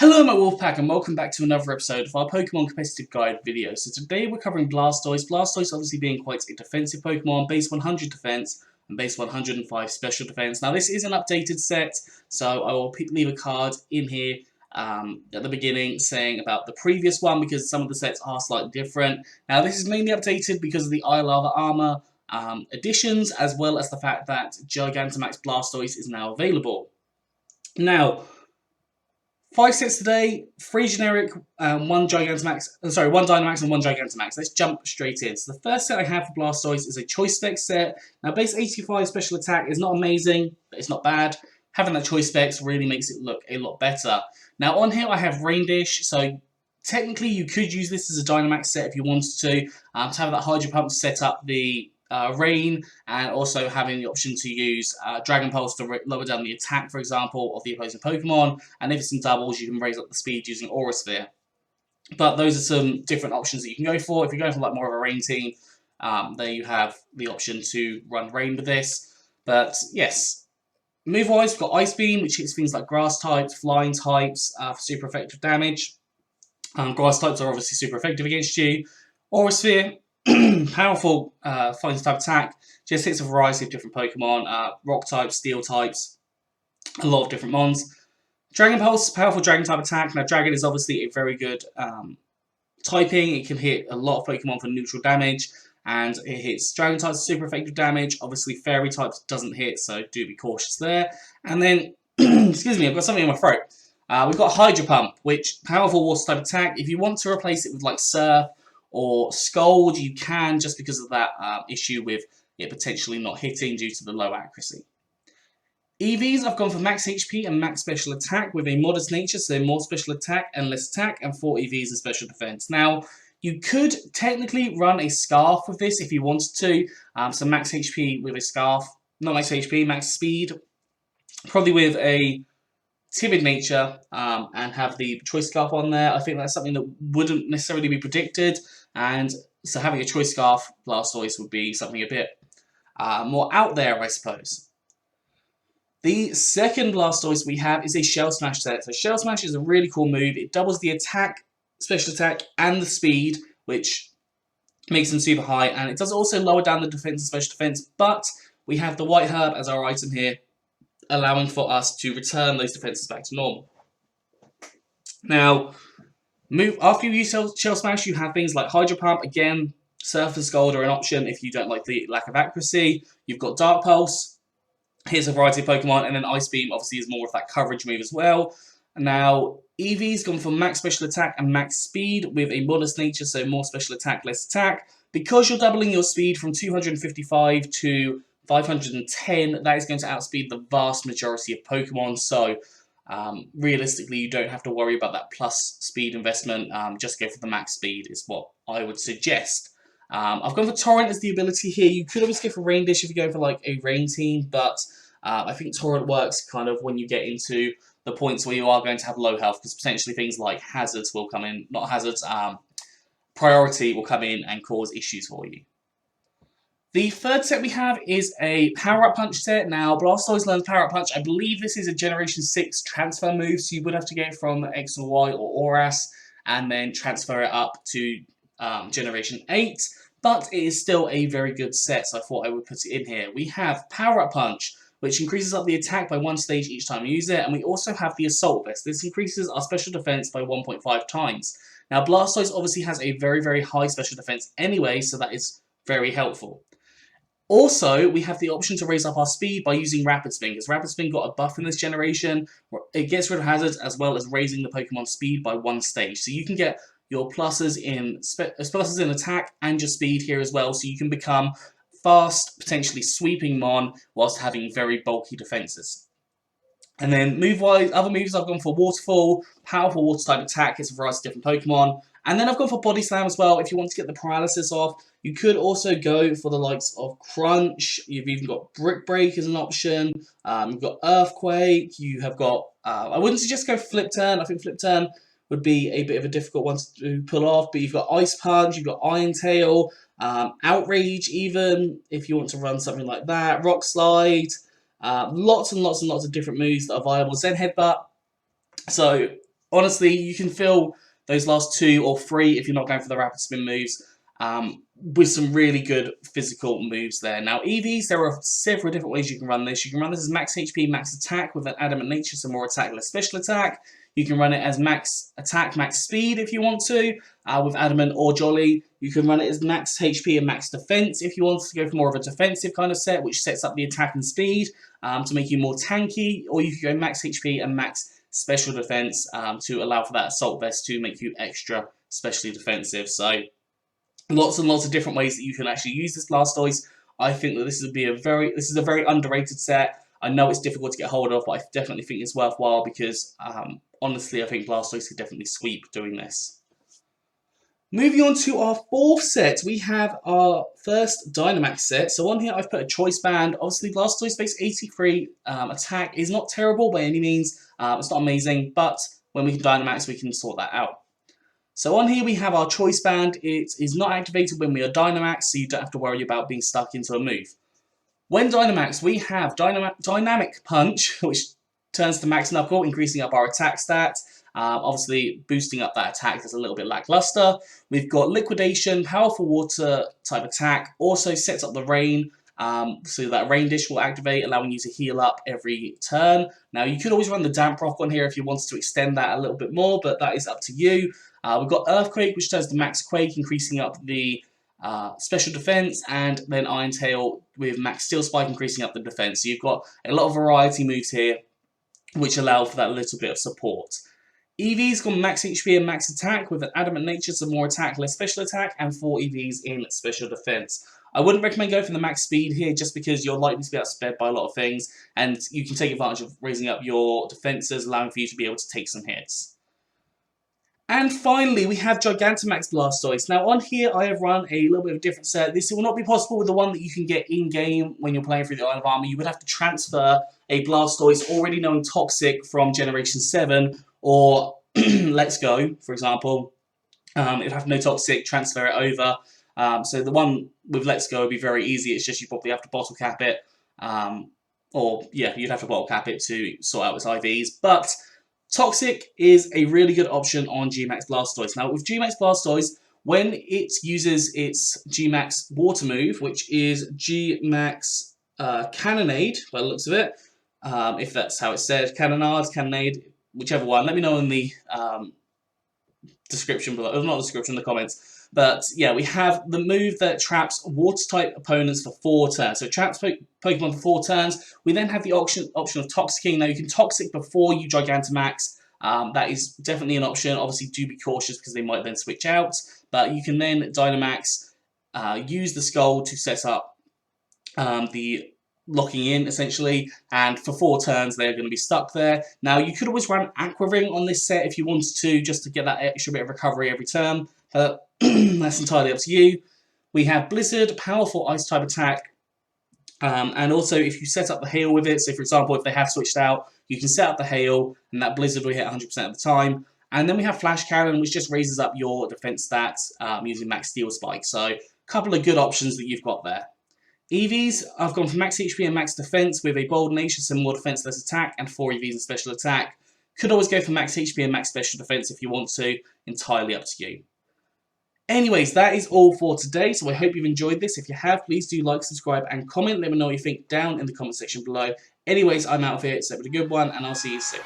Hello my Wolfpack and welcome back to another episode of our Pokemon Competitive Guide video. So today we're covering Blastoise. Blastoise obviously being quite a defensive Pokemon, base 100 defense and base 105 special defense. Now this is an updated set, so I will leave a card in here at the beginning saying about the previous one because some of the sets are slightly different. Now this is mainly updated because of the Eye Lava Armor additions, as well as the fact that Gigantamax Blastoise is now available. Now, 5 sets today, 3 generic, 1 Gigantamax, one Dynamax and 1 Gigantamax. Let's jump straight in. So the first set I have for Blastoise is a Choice Specs set. Now base 85 special attack is not amazing, but it's not bad. Having that Choice Specs really makes it look a lot better. Now on here I have Rain Dish, so technically you could use this as a Dynamax set if you wanted to have that Hydro Pump to set up the Rain, and also having the option to use Dragon Pulse to lower down the attack, for example, of the opposing Pokemon, and if it's in doubles, you can raise up the speed using Aura Sphere. But those are some different options that you can go for. If you're going for like more of a Rain team, there you have the option to run Rain with this. But yes, move-wise, we've got Ice Beam, which hits things like Grass types, Flying types for super effective damage. Grass types are obviously super effective against you. Aura Sphere, powerful fighting type attack, just hits a variety of different Pokemon, rock types, steel types, a lot of different mons. Dragon Pulse, powerful dragon type attack. Now dragon is obviously a very good typing, it can hit a lot of Pokemon for neutral damage, and it hits dragon types super effective damage. Obviously fairy types doesn't hit, so do be cautious there. And then, excuse me, I've got something in my throat. We've got Hydro Pump, which powerful water type attack. If you want to replace it with like Surf or Scold, you can, just because of that issue with it potentially not hitting due to the low accuracy. EVs, I've gone for max HP and max special attack with a modest nature, so more special attack and less attack, and 4 EVs and special defense. Now, you could technically run a Scarf with this if you wanted to, so max HP with a Scarf, not max HP, max speed, probably with a timid nature, and have the Choice Scarf on there. I think that's something that wouldn't necessarily be predicted, and so having a Choice Scarf Blastoise would be something a bit more out there, I suppose. The second Blastoise we have is a Shell Smash set. So Shell Smash is a really cool move. It doubles the attack, special attack, and the speed, which makes them super high, and it does also lower down the defense and special defense, but we have the White Herb as our item here, allowing for us to return those defenses back to normal. Now, after you use Shell Smash, you have things like Hydro Pump. Again, Surf and Scald are an option if you don't like the lack of accuracy. You've got Dark Pulse. Here's a variety of Pokemon, and then Ice Beam obviously is more of that coverage move as well. Now, Eevee's gone for max special attack and max speed with a modest nature, so more special attack, less attack. Because you're doubling your speed from 255 to 510, that is going to outspeed the vast majority of Pokemon, so realistically you don't have to worry about that plus speed investment. Just go for the max speed is what I would suggest. I've gone for Torrent as the ability here. You could always go for Rain Dish if you go for like a Rain team, but I think Torrent works kind of when you get into the points where you are going to have low health, because potentially things like hazards will come in, not hazards, priority will come in and cause issues for you. The third set we have is a Power Up Punch set. Now, Blastoise learns Power Up Punch. I believe this is a Generation 6 transfer move, so you would have to get it from X or Y or Auras, and then transfer it up to Generation 8. But it is still a very good set, so I thought I would put it in here. We have Power Up Punch, which increases up the attack by 1 stage each time you use it, and we also have the Assault Vest. This increases our special defense by 1.5 times. Now, Blastoise obviously has a very, very high special defense anyway, so that is very helpful. Also, we have the option to raise up our speed by using Rapid Spin, because Rapid Spin got a buff in this generation. It gets rid of hazards as well as raising the Pokemon speed by 1 stage. So you can get your pluses in attack and your speed here as well, so you can become fast, potentially sweeping Mon, whilst having very bulky defenses. And then move-wise, other moves I've gone for Waterfall, powerful water type attack, it's a variety of different Pokemon. And then I've gone for Body Slam as well. If you want to get the paralysis off, you could also go for the likes of Crunch. You've even got Brick Break as an option. You've got Earthquake. You have got, I wouldn't suggest go Flip Turn. I think Flip Turn would be a bit of a difficult one to pull off. But you've got Ice Punch, you've got Iron Tail, Outrage even, if you want to run something like that. Rock Slide. Lots and lots and lots of different moves that are viable. Zen Headbutt. So honestly, you can fill those last 2 or 3 if you're not going for the rapid spin moves. With some really good physical moves there. Now, EVs, there are several different ways you can run this. You can run this as max HP, max attack with an adamant nature, so more attack, less special attack. You can run it as max attack, max speed if you want to, with adamant or jolly. You can run it as max HP and max defense if you want to go for more of a defensive kind of set, which sets up the attack and speed to make you more tanky. Or you can go max HP and max special defense to allow for that assault vest to make you extra specially defensive. So lots and lots of different ways that you can actually use this Blastoise. I think that this is a very underrated set. I know it's difficult to get hold of, but I definitely think it's worthwhile because honestly, I think Blastoise could definitely sweep doing this. Moving on to our 4th set, we have our first Dynamax set. So on here, I've put a choice band. Obviously, Blastoise base 83 attack is not terrible by any means. It's not amazing, but when we can Dynamax, we can sort that out. So on here we have our choice band. It is not activated when we are Dynamax, so you don't have to worry about being stuck into a move. When Dynamax, we have Dynamic Punch, which turns to Max Knuckle, increasing up our attack stat. Obviously, boosting up that attack that's a little bit lackluster. We've got Liquidation, powerful water type attack, also sets up the rain. So that rain dish will activate, allowing you to heal up every turn. Now, you could always run the Damp Rock on here if you wanted to extend that a little bit more, but that is up to you. We've got Earthquake, which turns to Max Quake, increasing up the special defense, and then Iron Tail with Max Steel Spike, increasing up the defense. So you've got a lot of variety moves here, which allow for that little bit of support. EV's got max HP and max attack with an adamant nature, so more attack, less special attack, and 4 EVs in special defense. I wouldn't recommend going for the max speed here just because you're likely to be outsped by a lot of things, and you can take advantage of raising up your defenses, allowing for you to be able to take some hits. And finally, we have Gigantamax Blastoise. Now on here, I have run a little bit of a different set. This will not be possible with the one that you can get in-game when you're playing through the Isle of Armor. You would have to transfer a Blastoise already knowing Toxic from Generation 7, or Let's Go, for example. It'd have no Toxic, transfer it over. So the one with Let's Go would be very easy. It's just you probably have to bottle cap it. You'd have to bottle cap it to sort out its IVs. But Toxic is a really good option on GMax Blastoise. Now, with GMax Blastoise, when it uses its GMax water move, which is GMax Cannonade, by the looks of it, if that's how it's said, Cannonade, whichever one, let me know in the description below, not description, in the comments. But yeah, we have the move that traps water-type opponents for 4 turns. So traps Pokemon for 4 turns. We then have the option of Toxicking. Now you can Toxic before you Gigantamax. That is definitely an option. Obviously, do be cautious because they might then switch out. But you can then Dynamax, use the Skull to set up the locking in, essentially, and for 4 turns they're going to be stuck there. Now, you could always run Aqua Ring on this set if you wanted to, just to get that extra bit of recovery every turn. That's entirely up to you. We have Blizzard, powerful Ice-type attack, and also if you set up the Hail with it, so for example, if they have switched out, you can set up the Hail, and that Blizzard will hit 100% of the time. And then we have Flash Cannon, which just raises up your defense stats using Max Steel Spike. So, a couple of good options that you've got there. EVs, I've gone for max HP and max defense with a bold nature, so more defense, less attack, and 4 EVs in special attack. Could always go for max HP and max special defense if you want to, entirely up to you. Anyways, that is all for today, so I hope you've enjoyed this. If you have, please do like, subscribe, and comment. Let me know what you think down in the comment section below. Anyways, I'm out of here, so have a good one, and I'll see you soon.